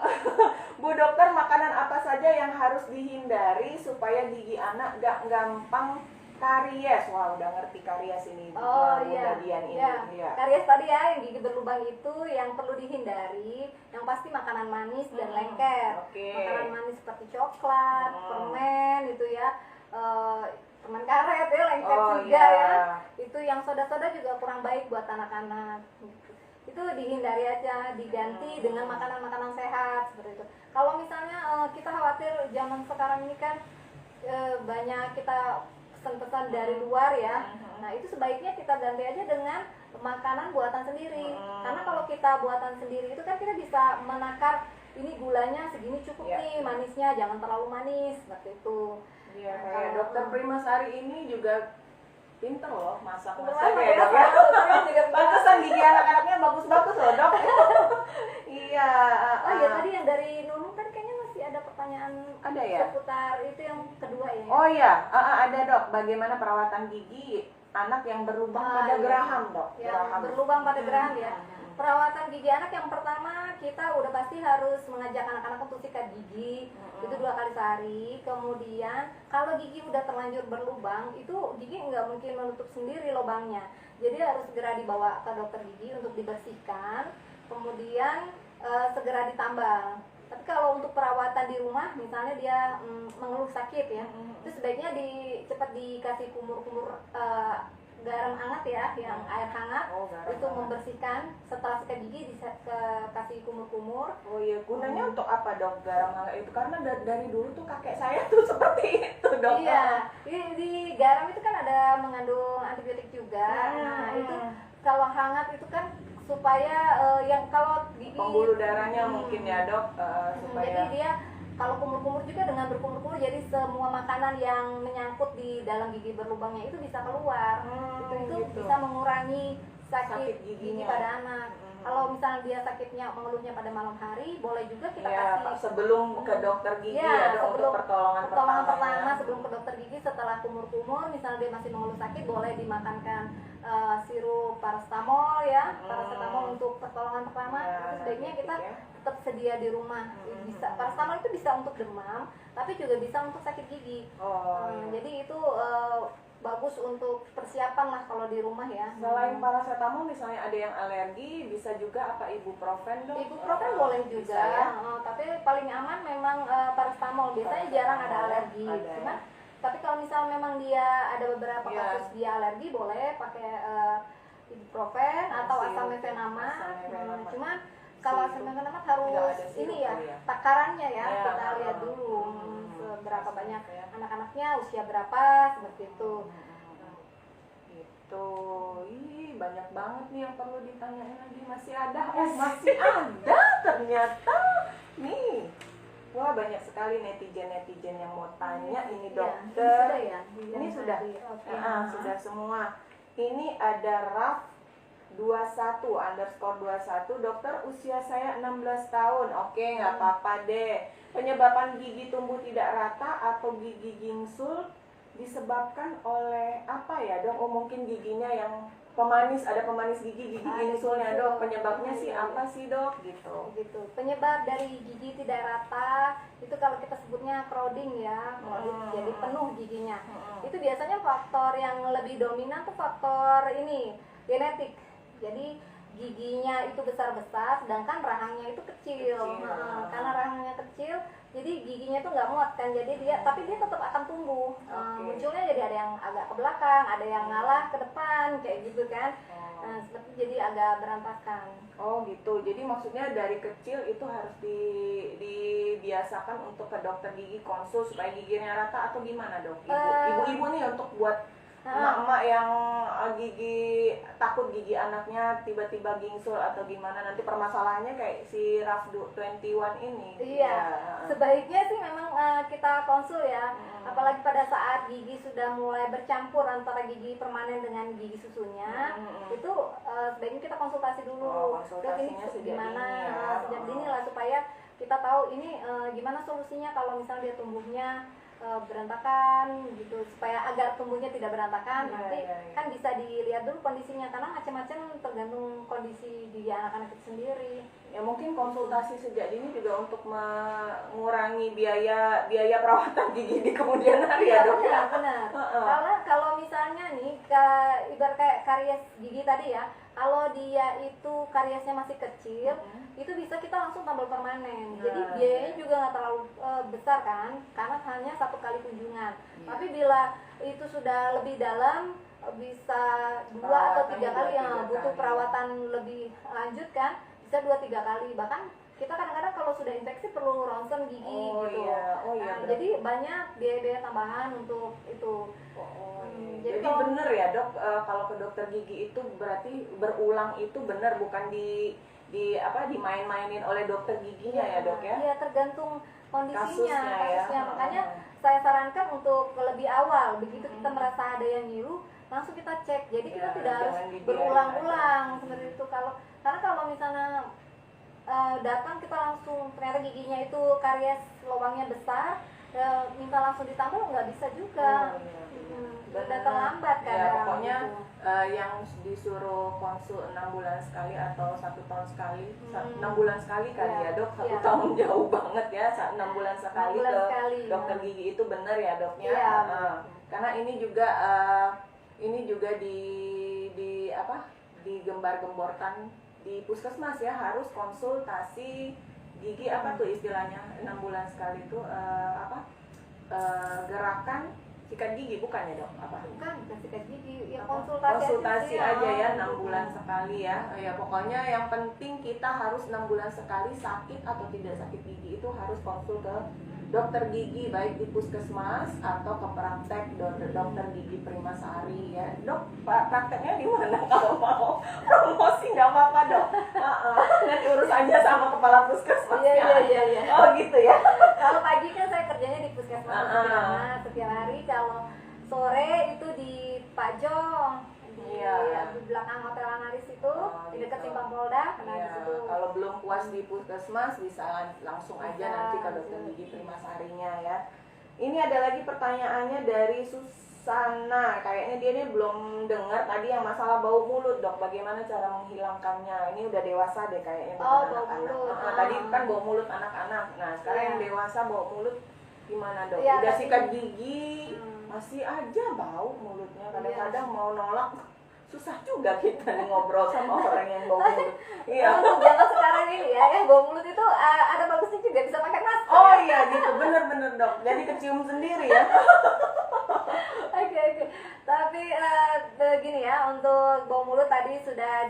Bu dokter, makanan apa saja yang harus dihindari supaya gigi anak gak gampang karies? Wah udah ngerti karies ini. Iya. Dian ini. Iya. Karies tadi ya, yang gigi berlubang itu yang perlu dihindari. Yang pasti makanan manis dan lengket. Makanan manis seperti coklat, permen itu ya. permen karet ya, lengket Oh, juga iya. ya. Itu yang soda-soda juga kurang baik buat anak-anak. Itu dihindari aja, diganti dengan makanan-makanan sehat seperti itu. Kalau misalnya kita khawatir zaman sekarang ini kan banyak kita pesan-pesan dari luar ya. Nah, itu sebaiknya kita ganti aja dengan makanan buatan sendiri. Karena kalau kita buatan sendiri itu kan kita bisa menakar ini gulanya segini cukup nih, manisnya jangan terlalu manis seperti itu. Iya, Nah, kayak kalau- dokter Primasari ini juga pinter loh masak-masak Gimana ya, ya, dok ya. saya juga Pantesan gigi anak-anaknya bagus-bagus loh, dok. Iya. Oh ya, tadi yang dari Nunung kan kayaknya masih ada pertanyaan Ada ya? seputar itu yang kedua ya. Oh iya, ada dok. Bagaimana perawatan gigi anak yang berlubang pada iya. geraham, dok? Ya, Geraham. berlubang pada geraham ya. Perawatan gigi anak yang pertama kita udah pasti harus mengajak anak-anak untuk sikat gigi itu 2 kali sehari. Kemudian kalau gigi udah terlanjur berlubang itu gigi nggak mungkin menutup sendiri lubangnya, jadi harus segera dibawa ke dokter gigi untuk dibersihkan, kemudian segera ditambal. Tapi kalau untuk perawatan di rumah, misalnya dia mengeluh sakit ya, itu sebaiknya cepat dikasih kumur-kumur garam hangat ya, yang air hangat. Oh, garam Itu hangat. membersihkan. Setelah sikat gigi kasih kumur-kumur. Oh iya, gunanya untuk apa, dok, garam hangat itu? Karena dari dulu tuh kakek saya tuh seperti itu, dok. Iya, di garam itu kan ada mengandung antibiotik juga. Nah, itu kalau hangat itu kan supaya yang kalau gigi Pembuluh darahnya mungkin ya, dok, jadi supaya dia kalau kumur-kumur juga, dengan berkumur-kumur jadi semua makanan yang menyangkut di dalam gigi berlubangnya itu bisa keluar. Itu gitu. bisa mengurangi Sakit sakit giginya. gigi pada anak. Kalau misalnya dia sakitnya mengeluhnya pada malam hari, boleh juga kita ya, kasih sebelum ke dokter gigi ya, ya, dok, untuk pertolongan pertolongan pertama. pertama sebelum ke dokter gigi. Setelah kumur-kumur, misalnya dia masih mengeluh sakit, boleh dimakankan sirup paracetamol ya, paracetamol untuk pertolongan pertama. Ya, Itu sebaiknya kita ya. tetap sedia di rumah. Bisa paracetamol itu bisa untuk demam, tapi juga bisa untuk sakit gigi. Oh, iya. Jadi itu bagus untuk persiapan lah kalau di rumah ya. Selain paracetamol, misalnya ada yang alergi, bisa juga apa ibuprofen, dok? Ibuprofen boleh juga, Bisa, ya? tapi paling aman memang paracetamol. Biasanya jarang ada alergi. Ada, ya? Cuman, tapi kalau misalnya memang dia ada beberapa Iya. kasus dia alergi, boleh pakai ibuprofen atau Sirup, asamefenamat. asamefenamat. Cuman kalau Sirup. asamefenamat Nggak harus ada sirup ini ya, kali ya? takarannya ya, Ya, kita lihat dulu seberapa banyak ya. anak-anaknya, usia berapa, seperti itu. Itu, ih, banyak banget nih yang perlu ditanyain lagi. Masih ada, masih ada ternyata. Nih, wah, banyak sekali netizen yang mau tanya ini, Iya, dokter. sudah ya? Ini sudah. Oke. Sudah semua. Ini ada Raf 21_21, dokter, usia saya 16 tahun. Oke, nggak apa-apa deh. Penyebaban gigi tumbuh tidak rata atau gigi gingsul disebabkan oleh apa ya, dok? Oh, mungkin giginya yang pemanis, ada pemanis gigi gingsulnya, dok. Penyebabnya sih apa sih, dok? Gitu. Penyebab dari gigi tidak rata itu kalau kita sebutnya crowding ya, jadi penuh giginya. Itu biasanya faktor yang lebih dominan tuh faktor ini genetik. Jadi giginya itu besar-besar, sedangkan rahangnya itu kecil. Karena rahangnya kecil, jadi giginya tuh nggak muat kan, jadi tapi dia tetap akan tumbuh. Munculnya jadi ada yang agak ke belakang, ada yang ngalah ke depan, kayak gitu kan. Seperti jadi agak berantakan. Oh gitu, jadi maksudnya dari kecil itu harus dibiasakan untuk ke dokter gigi konsul supaya giginya rata atau gimana, dok? Ibu-ibu nih untuk buat emak-emak yang gigi takut gigi anaknya tiba-tiba gingsul atau gimana, nanti permasalahannya kayak si Raf 21 ini. Iya, sebaiknya sih memang kita konsul ya, apalagi pada saat gigi sudah mulai bercampur antara gigi permanen dengan gigi susunya, itu sebaiknya kita konsultasi dulu. Dok, ini gimana sejak dini lah, supaya kita tahu ini gimana solusinya kalau misalnya dia tumbuhnya berantakan gitu, supaya agar tumbuhnya tidak berantakan. Nanti kan bisa dilihat dulu kondisinya, karena macam-macam tergantung kondisi gigi anak-anak itu sendiri. Ya mungkin konsultasi sejak dini juga untuk mengurangi biaya perawatan gigi di kemudian hari ya, dok. Benar. Karena kalau misalnya nih ibarat kayak karies gigi tadi ya, Kalau dia itu kariesnya masih kecil, itu bisa kita langsung tambal permanen. Jadi Nah, biayanya juga nggak terlalu besar kan, karena hanya 1 kali kunjungan. Tapi bila itu sudah lebih dalam, bisa 2 atau 3 kali yang butuh perawatan lebih lanjut kan, bisa 2-3 kali. Bahkan kita kadang-kadang kalau sudah infeksi perlu ronsen gigi gitu. Nah, jadi banyak biaya-biaya tambahan untuk itu. Jadi bener ya dok, kalau ke dokter gigi itu berarti berulang itu bener, bukan dimain-mainin oleh dokter giginya ya dok ya? Iya, tergantung kondisinya, kasusnya. Makanya saya sarankan untuk lebih awal, begitu kita merasa ada yang ngilu, langsung kita cek. Jadi kita tidak harus berulang-ulang seperti itu. Karena kalau misalnya datang kita langsung ternyata giginya itu karies lubangnya besar, minta langsung ditambal nggak bisa juga. Udah terlambat kan ya, pokoknya yang disuruh konsul 6 bulan sekali atau 1 tahun sekali, 6 bulan sekali kali ya dok, 1 tahun jauh banget ya, 6 bulan sekali ke dokter gigi itu bener ya doknya. Karena ini juga digembar-gemborkan di puskesmas ya, harus konsultasi gigi apa tuh istilahnya 6 bulan sekali itu gerakan sikat gigi bukan ya dok? Bukan sikat gigi, ya konsultasi aja ya 6 bulan sekali ya. Ya pokoknya yang penting kita harus 6 bulan sekali, sakit atau tidak sakit gigi itu harus konsul ke dokter gigi, baik di puskesmas atau ke praktek dokter gigi Primasari ya dok. Prakteknya di mana kalau mau promosi nggak apa-apa dok. Nanti urus aja sama kepala puskesmas. Iya. Oh gitu ya. Kalau pagi kan saya kerjanya di puskesmas setiap hari. Kalau sore itu di Pajong, di belakang Hotel Analis itu, di dekat Simpang Polda. Di situ. Kalau belum puas di puskesmas bisa langsung aja nanti ke dokter gigi Primasarinya ya. Ini ada lagi pertanyaannya dari Susana. Kayaknya dia ini belum dengar tadi yang masalah bau mulut dok. Bagaimana cara menghilangkannya? Ini udah dewasa deh kayaknya bukan anak-anak. Tadi kan bau mulut anak-anak. Nah sekarang yang dewasa bau mulut gimana dok? Udah sikat gigi masih aja bau mulutnya. Kadang-kadang mau nolak susah juga kita ngobrol sama orang yang bau mulut. Iya. Untuk zaman sekarang ini ya, yang bau mulut itu ada bagusnya juga, bisa pakai masker. Oh iya gitu, bener dok. Jadi kecium sendiri ya. Oke. Tapi begini ya, untuk bau mulut tadi sudah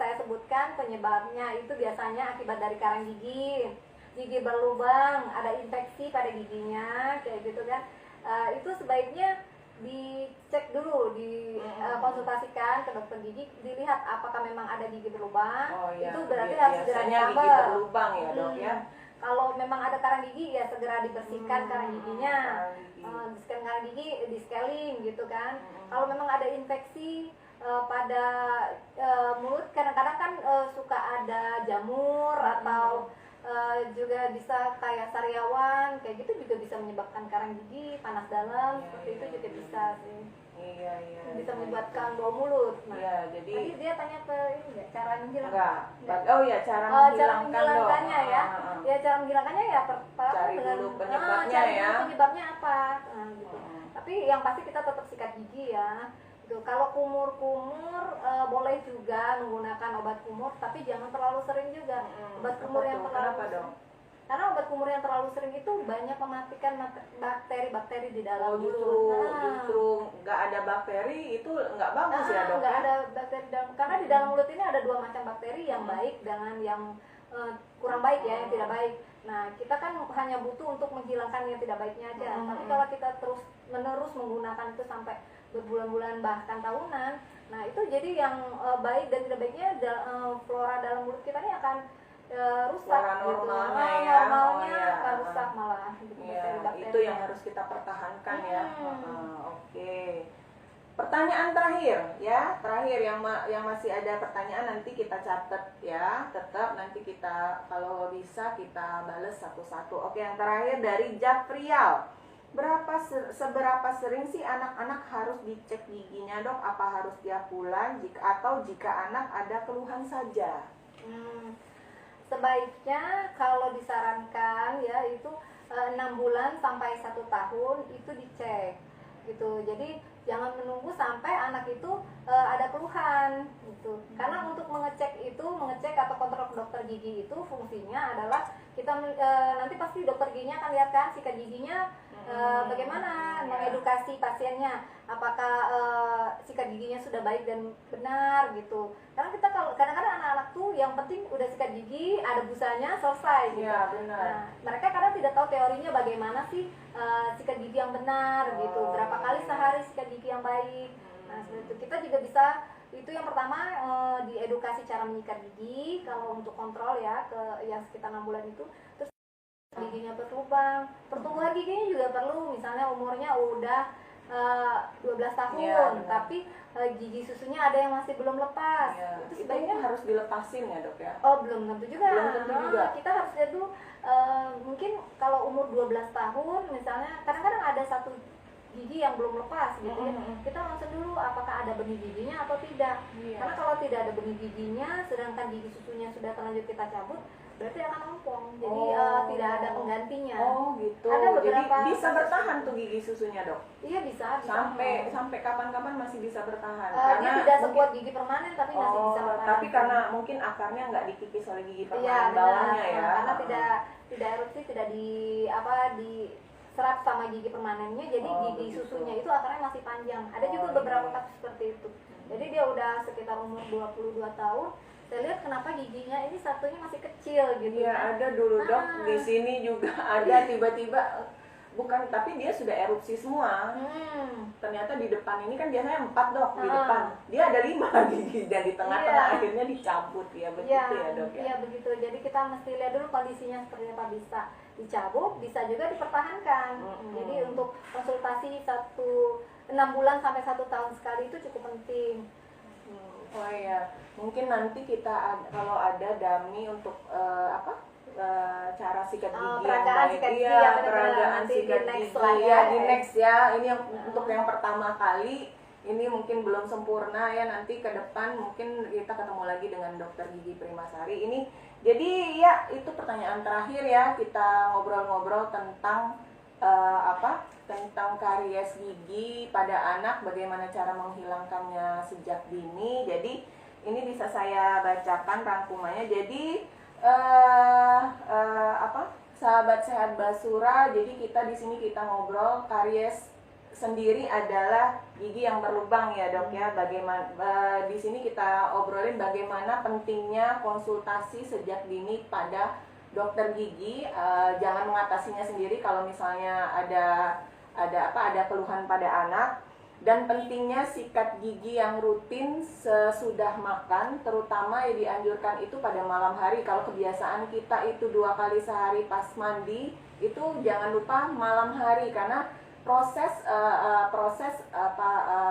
saya sebutkan penyebabnya itu biasanya akibat dari karang gigi berlubang, ada infeksi pada giginya, kayak gitu kan. Itu sebaiknya dicek dulu, konsultasikan ke dokter gigi, dilihat apakah memang ada gigi berlubang. Itu berarti harus segera ditambal. Gigi berlubang ya dok ya. Kalau memang ada karang gigi ya segera dibersihkan karang giginya. Bersihkan karang gigi, di scaling gitu kan. Kalau memang ada infeksi pada mulut, kadang-kadang kan suka ada jamur atau juga bisa kayak sariawan, kayak gitu juga bisa menyebabkan karang gigi, panas dalam, seperti itu juga bisa sih. Iya. Bisa menyebabkan bau mulut. Iya, jadi tadi dia tanya ke ini nggak, cara menghilangkan? Oh iya, cara menghilangkannya ya. Ya cara menghilangkannya ya cari dulu penyebabnya ya. Penyebabnya apa? Gitu. Tapi yang pasti kita tetap sikat gigi ya. Gitu. Kalau kumur-kumur boleh juga menggunakan obat kumur, tapi jangan terlalu sering juga. Obat kumur yang terlalu sering. Karena obat kumur yang terlalu sering itu banyak mematikan bakteri-bakteri di dalam mulut. Justru nggak ada bakteri itu nggak bagus ya dok? Nggak ada bakteri karena di dalam mulut ini ada 2 macam bakteri, yang baik dengan yang kurang baik ya, yang tidak baik. Nah, kita kan hanya butuh untuk menghilangkan yang tidak baiknya aja. Tapi kalau kita terus menerus menggunakan itu sampai berbulan-bulan bahkan tahunan, nah itu jadi yang baik dan tidak baiknya flora dalam mulut kita ini akan rusak. Normalnya gitu. ya. Normalnya akan rusak malah. Itu yang harus kita pertahankan ya. Oke. Pertanyaan terakhir ya, yang masih ada pertanyaan nanti kita catat ya, tetap nanti kita kalau bisa kita balas satu-satu. Oke, yang terakhir dari Jafrial. Seberapa sering sih anak-anak harus dicek giginya dok? Apa harus tiap bulan jika anak ada keluhan saja? Sebaiknya kalau disarankan ya itu 6 bulan sampai 1 tahun itu dicek. gitu. Jadi jangan menunggu sampai anak itu ada keluhan gitu. Karena untuk mengecek atau kontrol ke dokter gigi itu fungsinya adalah kita nanti pasti dokter giginya akan lihat kan sikat giginya bagaimana, mengedukasi pasiennya apakah sikat giginya sudah baik dan benar gitu. Karena kita kalau kadang-kadang anak-anak tuh yang penting udah sikat gigi, ada busanya, selesai gitu. Iya, benar. Nah, mereka kadang tidak tahu teorinya bagaimana sih sikat gigi yang benar gitu. Berapa kali sehari sikat gigi yang baik. Nah, seperti itu. Kita juga bisa, itu yang pertama diedukasi cara menyikat gigi kalau untuk kontrol ya ke yang sekitar 6 bulan itu. Terus giginya berlubang, pertumbuhan giginya juga perlu, misalnya umurnya udah 12 tahun, Iya, tapi gigi susunya ada yang masih belum lepas. Iya. Itu Itu sebaiknya harus dilepasin ya dok ya? oh belum tentu juga. Belum tentu juga. Kita harus lihat dulu mungkin kalau umur 12 tahun misalnya kadang-kadang ada satu gigi yang belum lepas gitu ya. Kita langsung dulu apakah ada benih giginya atau tidak. Iya. Karena kalau tidak ada benih giginya sedangkan gigi susunya sudah terlanjur kita cabut, berarti akan ompong. Jadi tidak ada penggantinya. Oh gitu. Ada Jadi beberapa bisa bertahan tuh gigi susunya dok? Iya bisa Sampai kapan-kapan masih bisa bertahan? dia tidak sekuat gigi permanen tapi masih bisa bertahan. Tapi karena mungkin akarnya nggak dikikis oleh gigi iya, permanen benar. bawahnya ya? Karena tidak erupsi, tidak diserap sama gigi permanennya, jadi gigi begitu. susunya itu akarnya masih panjang. Ada juga beberapa kasus seperti itu. Jadi dia udah sekitar umur 22 tahun, saya lihat kenapa giginya ini satunya masih kecil gitu. Iya, kan. ada dulu dok, di sini juga ada tiba-tiba bukan, tapi dia sudah erupsi semua. Ternyata di depan ini kan biasanya 4 dok, di depan dia ada 5 gigi dan di tengah-tengah akhirnya dicabut ya, begitu ya dok ya? Iya begitu. Jadi kita mesti lihat dulu kondisinya seperti apa, bisa dicabut, bisa juga dipertahankan. Jadi untuk konsultasi 6 bulan sampai 1 tahun sekali itu cukup penting. Oh iya, mungkin nanti kita kalau ada dummy untuk cara sikat gigi peragaan yang sikat baik, gigi, iya, ya, benar-benar. peragaan Nanti sikat di next gigi lah ya, ya. di next ya. Ini yang untuk yang pertama kali, ini mungkin belum sempurna ya, nanti ke depan mungkin kita ketemu lagi dengan dokter gigi Primasari ini. Jadi ya itu pertanyaan terakhir ya, kita ngobrol-ngobrol tentang tentang karies gigi pada anak, bagaimana cara menghilangkannya sejak dini. Jadi ini bisa saya bacakan rangkumannya. Jadi sahabat sehat Basura, jadi kita di sini kita ngobrol karies sendiri adalah gigi yang berlubang ya dok ya. Bagaimana di sini kita obrolin bagaimana pentingnya konsultasi sejak dini pada dokter gigi. Jangan mengatasinya sendiri kalau misalnya ada keluhan pada anak. Dan pentingnya sikat gigi yang rutin sesudah makan, terutama yang dianjurkan itu pada malam hari. Kalau kebiasaan kita itu 2 kali sehari pas mandi, itu jangan lupa malam hari, karena proses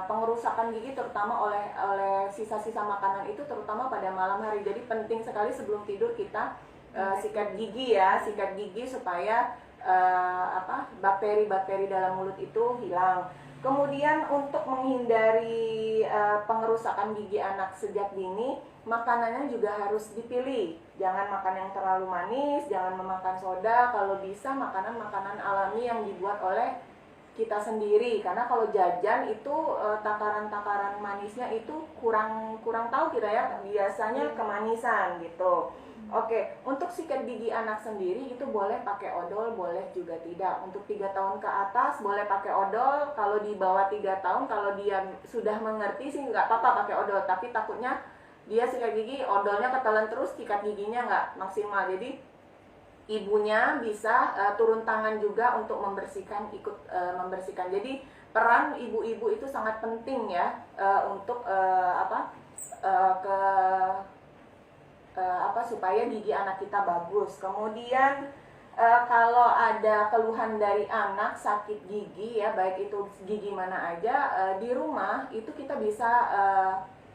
pengerusakan gigi terutama oleh sisa-sisa makanan itu terutama pada malam hari. Jadi penting sekali sebelum tidur kita sikat gigi ya, sikat gigi supaya bakteri-bakteri dalam mulut itu hilang. Kemudian untuk menghindari pengerusakan gigi anak sejak dini, makanannya juga harus dipilih. Jangan makan yang terlalu manis, jangan memakan soda. Kalau bisa makanan-makanan alami yang dibuat oleh kita sendiri. Karena kalau jajan itu takaran-takaran manisnya itu kurang tahu kita ya. Biasanya kemanisan gitu. Oke, untuk sikat gigi anak sendiri itu boleh pakai odol, boleh juga tidak. Untuk 3 tahun ke atas boleh pakai odol. Kalau di bawah 3 tahun, kalau dia sudah mengerti sih nggak apa-apa pakai odol. Tapi takutnya dia sikat gigi, odolnya ketelan terus, sikat giginya nggak maksimal. Jadi ibunya bisa turun tangan juga untuk ikut membersihkan. Jadi peran ibu-ibu itu sangat penting ya untuk supaya gigi anak kita bagus. Kemudian kalau ada keluhan dari anak sakit gigi ya, baik itu gigi mana aja, di rumah itu kita bisa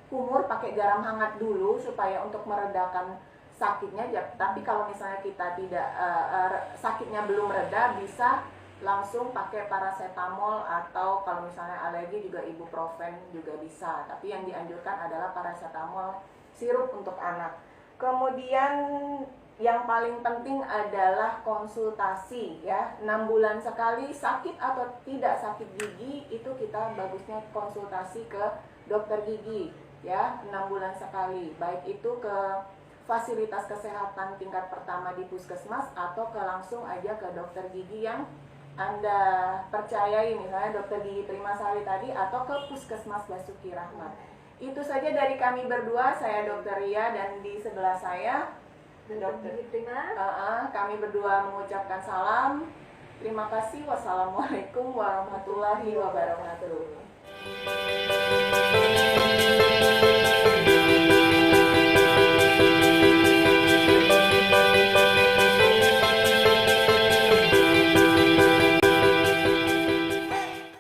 kumur pakai garam hangat dulu supaya untuk meredakan sakitnya. Tapi kalau misalnya kita tidak sakitnya belum reda, bisa langsung pakai paracetamol, atau kalau misalnya alergi juga ibuprofen juga bisa. Tapi yang dianjurkan adalah paracetamol sirup untuk anak. Kemudian yang paling penting adalah konsultasi ya. 6 bulan sekali sakit atau tidak sakit gigi itu kita bagusnya konsultasi ke dokter gigi ya, 6 bulan sekali. Baik itu ke fasilitas kesehatan tingkat pertama di puskesmas atau ke langsung aja ke dokter gigi yang Anda percayai, misalnya dokter gigi Trimasari tadi atau ke puskesmas Basuki Rahmat. Itu saja dari kami berdua, saya Dokter Ria dan di sebelah saya Dokter Prima. kami berdua mengucapkan salam. Terima kasih. Wassalamualaikum warahmatullahi wabarakatuh.